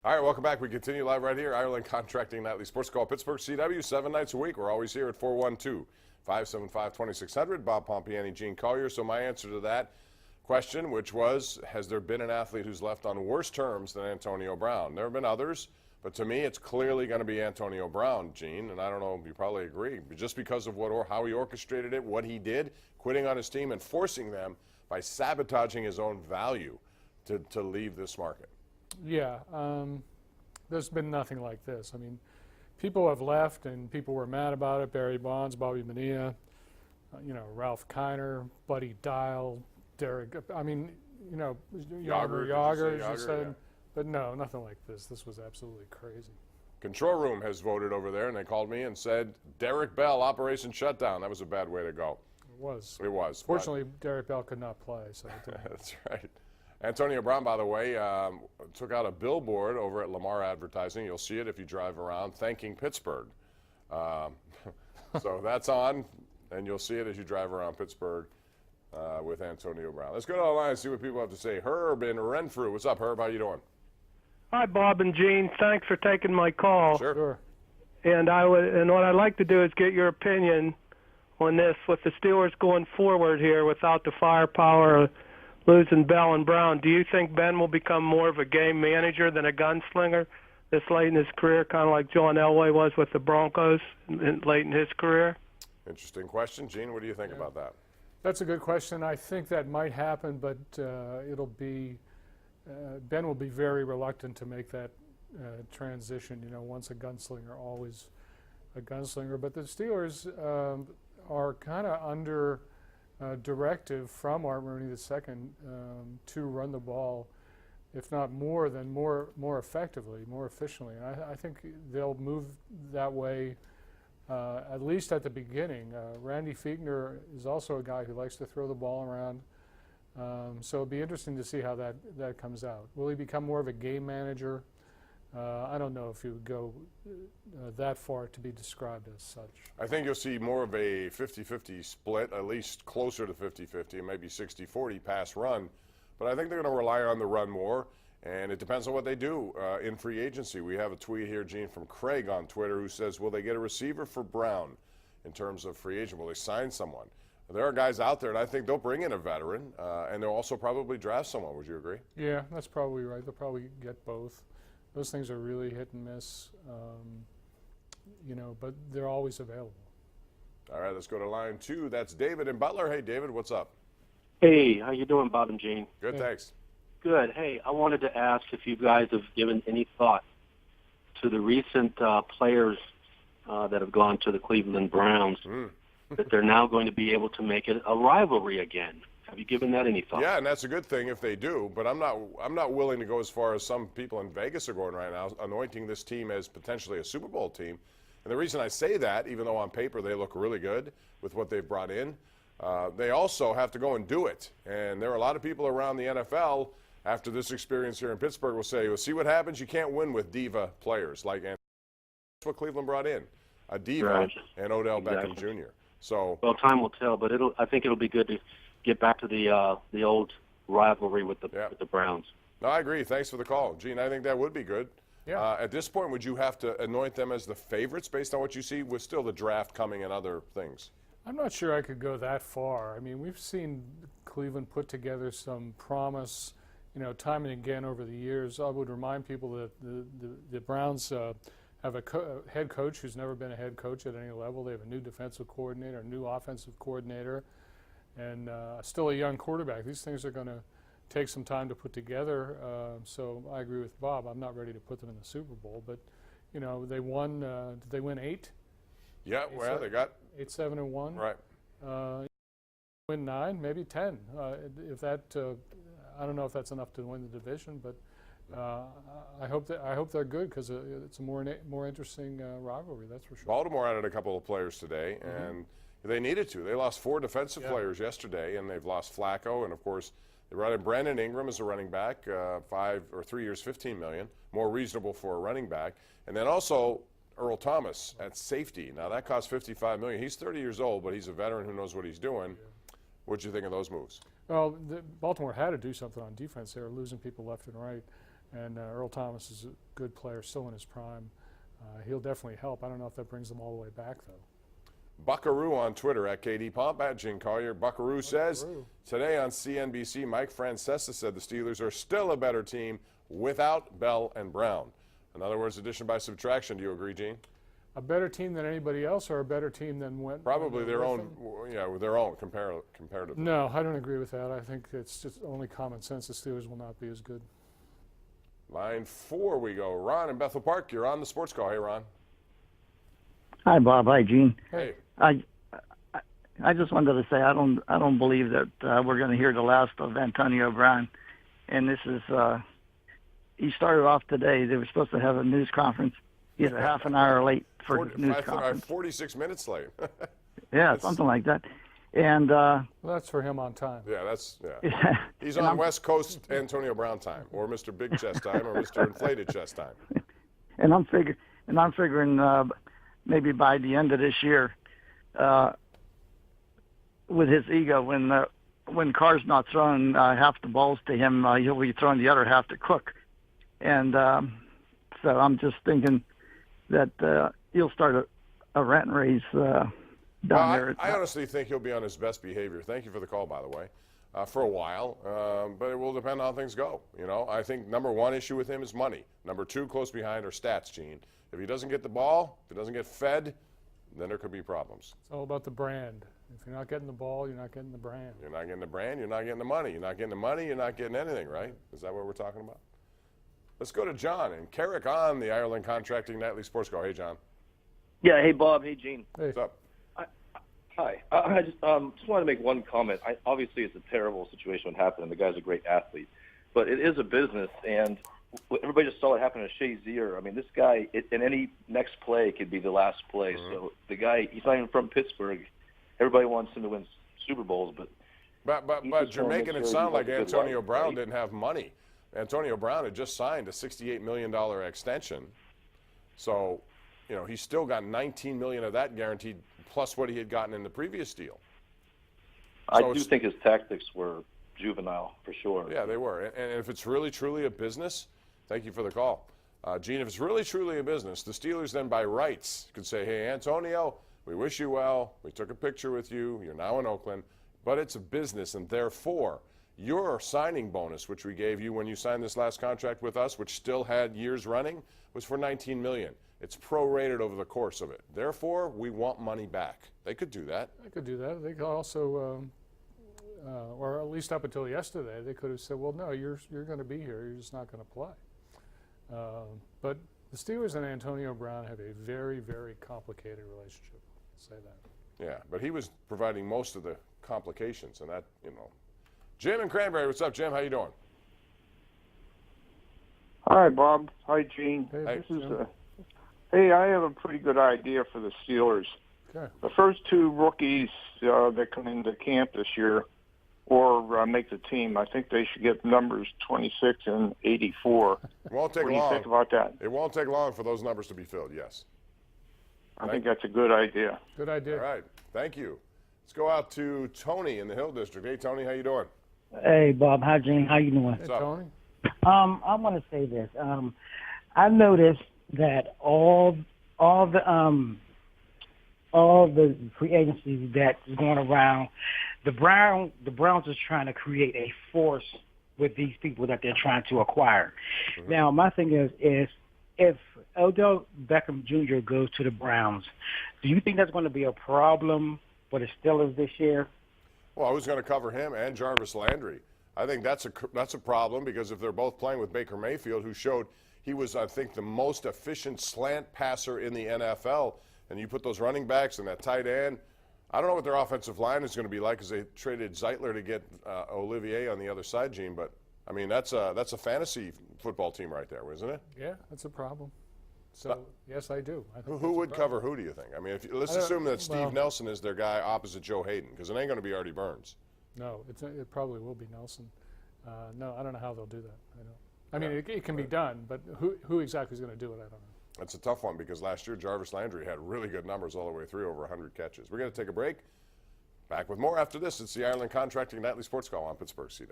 All right, welcome back. We continue live right here. Ireland Contracting Nightly Sports Call, Pittsburgh CW, 7 nights a week. We're always here at 412-575-2600. Bob Pompeani, Gene Collier. So my answer to that question, which was, has there been an athlete who's left on worse terms than Antonio Brown? There have been others, but to me, it's clearly going to be Antonio Brown, Gene. And I don't know, you probably agree, but just because of how he orchestrated it, what he did, quitting on his team and forcing them by sabotaging his own value to leave this market. Yeah, there's been nothing like this. I mean, people have left and people were mad about it. Barry Bonds, Bobby Bonilla, Ralph Kiner, Buddy Dial, Derek. I mean, Yager, as you said. Yeah. But no, nothing like this. This was absolutely crazy. Control room has voted over there, and they called me and said, Derek Bell, Operation Shutdown. That was a bad way to go. It was. It was. Fortunately, Derek Bell could not play, so it didn't. That's right. Antonio Brown, by the way, took out a billboard over at Lamar Advertising. You'll see it if you drive around, thanking Pittsburgh. So that's on, and you'll see it as you drive around Pittsburgh with Antonio Brown. Let's go to the line and see what people have to say. Herb in Renfrew. What's up, Herb? How you doing? Hi, Bob and Gene. Thanks for taking my call. Sure. And what I'd like to do is get your opinion on this with the Steelers going forward here without the firepower, losing Bell and Brown. Do you think Ben will become more of a game manager than a gunslinger this late in his career, kind of like John Elway was with the Broncos late in his career? Interesting question. Gene, what do you think about that? That's a good question. I think that might happen, but Ben will be very reluctant to make that transition. Once a gunslinger, always a gunslinger. But the Steelers are kind of under directive from Art Rooney II to run the ball, if not more, then more effectively, more efficiently. And I think they'll move that way, at least at the beginning. Randy Fiegner is also a guy who likes to throw the ball around. So it'll be interesting to see how that comes out. Will he become more of a game manager? I don't know if he would go that far to be described as such. I think you'll see more of a 50-50 split, at least closer to 50-50, maybe 60-40 pass run. But I think they're going to rely on the run more, and it depends on what they do in free agency. We have a tweet here, Gene, from Craig on Twitter who says, will they get a receiver for Brown in terms of free agent? Will they sign someone? There are guys out there, and I think they'll bring in a veteran, and they'll also probably draft someone. Would you agree? Yeah, that's probably right. They'll probably get both. Those things are really hit and miss, but they're always available. All right, let's go to line 2. That's David in Butler. Hey, David, what's up? Hey, how you doing, Bob and Gene? Good, hey. Thanks. Good. Hey, I wanted to ask if you guys have given any thought to the recent players that have gone to the Cleveland Browns, that they're now going to be able to make it a rivalry again. Have you given that any thought? Yeah, and that's a good thing if they do, but I'm not willing to go as far as some people in Vegas are going right now, anointing this team as potentially a Super Bowl team. And the reason I say that, even though on paper they look really good with what they've brought in, they also have to go and do it. And there are a lot of people around the NFL after this experience here in Pittsburgh will say, well, see what happens? You can't win with diva players. That's what Cleveland brought in, a diva, right, and Odell Beckham Jr. So, well, time will tell, but I think it'll be good to get back to the old rivalry with the Browns. No, I agree. Thanks for the call, Gene. I think that would be good. Yeah. At this point, would you have to anoint them as the favorites based on what you see, with still the draft coming and other things? I'm not sure I could go that far. I mean, we've seen Cleveland put together some promise, time and again over the years. I would remind people that the Browns have a head coach who's never been a head coach at any level. They have a new defensive coordinator, a new offensive coordinator, and still a young quarterback. These things are going to take some time to put together. So I agree with Bob. I'm not ready to put them in the Super Bowl, but they won. Did they win 8? Yeah, well, they got 8-7-1. Right. Win 9, maybe 10. If that, I don't know if that's enough to win the division, but I hope they're good because it's a more interesting rivalry. That's for sure. Baltimore added a couple of players today, and they needed to. They lost 4 defensive players yesterday, and they've lost Flacco, and of course they brought in Brandon Ingram as a running back, 3 years, $15 million, more reasonable for a running back, and then also Earl Thomas at safety. Now that cost $55 million. He's 30 years old, but he's a veteran who knows what he's doing. What'd you think of those moves? Well, Baltimore had to do something on defense. They were losing people left and right. And Earl Thomas is a good player, still in his prime. He'll definitely help. I don't know if that brings them all the way back, though. Buckaroo on Twitter at KD Pomp at Gene Collier. Buckaroo says, today on CNBC, Mike Francesa said the Steelers are still a better team without Bell and Brown. In other words, addition by subtraction. Do you agree, Gene? A better team than anybody else, or a better team than when? Probably their own, with their own comparatively. No, I don't agree with that. I think it's just only common sense the Steelers will not be as good. Line 4 we go. Ron in Bethel Park, you're on the sports call. Hey, Ron. Hi, Bob. Hi, Gene. Hey. I just wanted to say I don't believe that we're going to hear the last of Antonio Brown. And this is he started off today. They were supposed to have a news conference. He's a half an hour late for his news conference. 46 minutes late. Yeah, something like that. And Well, that's for him on time. yeah. He's on West Coast Antonio Brown time, or Mr. Big Chest time, or Mr. Inflated Chest time. And I'm figuring maybe by the end of this year, with his ego, when Carr's not throwing half the balls to him, he'll be throwing the other half to Cook. And so I'm just thinking that he'll start a rent raise down there. I honestly think he'll be on his best behavior. Thank you for the call, by the way, for a while. But it will depend on how things go. You know, I think number one issue with him is money. Number two, close behind, are stats, Gene. If he doesn't get the ball, if he doesn't get fed, then there could be problems. It's all about the brand. If you're not getting the ball, you're not getting the brand. You're not getting the brand, you're not getting the money. You're not getting the money, you're not getting anything, right? Is that what we're talking about? Let's go to John and Carrick on the Ireland Contracting Nightly Sports Call. Hey, John. Yeah, hey, Bob. Hey, Gene. Hey. What's up? Hi. I just wanted to make one comment. Obviously, it's a terrible situation what happened, and the guy's a great athlete. But it is a business, and everybody just saw what happened to Shea Zier. I mean, this guy, in any next play, could be the last play. Mm-hmm. So the guy, he's not even from Pittsburgh. Everybody wants him to win Super Bowls, but you're making it sound like Antonio Brown right? didn't have money. Antonio Brown had just signed a $68 million extension. So, you know, he still got $19 million of that guaranteed, plus what he had gotten in the previous deal. I do think his tactics were juvenile, for sure. Yeah, they were. And if it's really, truly a business, thank you for the call. Gene, if it's really, truly a business, the Steelers then by rights could say, hey, Antonio, we wish you well. We took a picture with you. You're now in Oakland. But it's a business, and therefore, your signing bonus, which we gave you when you signed this last contract with us, which still had years running, was for $19 million. It's prorated over the course of it. Therefore, we want money back. They could do that. They could do that. They could also, or at least up until yesterday, they could have said, well, no, you're going to be here. You're just not going to play. But the Steelers and Antonio Brown have a very, very complicated relationship. I'll say that. Yeah, but he was providing most of the complications, and that, you know. Jim and Cranberry, what's up, Jim? How you doing? Hi, Bob. Hi, Gene. Hey, This is hey, I have a pretty good idea for the Steelers. Okay. The first two rookies that come into camp this year or make the team, I think they should get numbers 26 and 84. It won't take What do long. you think about that? It won't take long for those numbers to be filled, yes. I think that's a good idea. Good idea. All right, thank you. Let's go out to Tony in the Hill District. Hey, Tony, how you doing? Hey, Bob. Hi, Gene. How you doing? Hey, Tony. I want to say this. I noticed that all the free agencies that is going around, the Browns is trying to create a force with these people that they're trying to acquire. Mm-hmm. Now, my thing is if Odell Beckham Jr. goes to the Browns, do you think that's going to be a problem for the Steelers this year? Well, I was going to cover him and Jarvis Landry. I think that's a problem because if they're both playing with Baker Mayfield, who showed he was, I think, the most efficient slant passer in the NFL, and you put those running backs and that tight end, I don't know what their offensive line is going to be like because they traded Zeitler to get Olivier on the other side, Gene, but, I mean, that's a fantasy football team right there, isn't it? Yeah, that's a problem. So, yes, I do. I think Who would cover who, do you think? I mean, let's assume that Steve Nelson is their guy opposite Joe Hayden, because it ain't going to be Artie Burns. No, it probably will be Nelson. No, I don't know how they'll do that. I mean, it can be done, but who exactly is going to do it, I don't know. That's a tough one because last year Jarvis Landry had really good numbers all the way through, over 100 catches. We're going to take a break. Back with more after this. It's the Ireland Contracting Nightly Sports Call on Pittsburgh CW.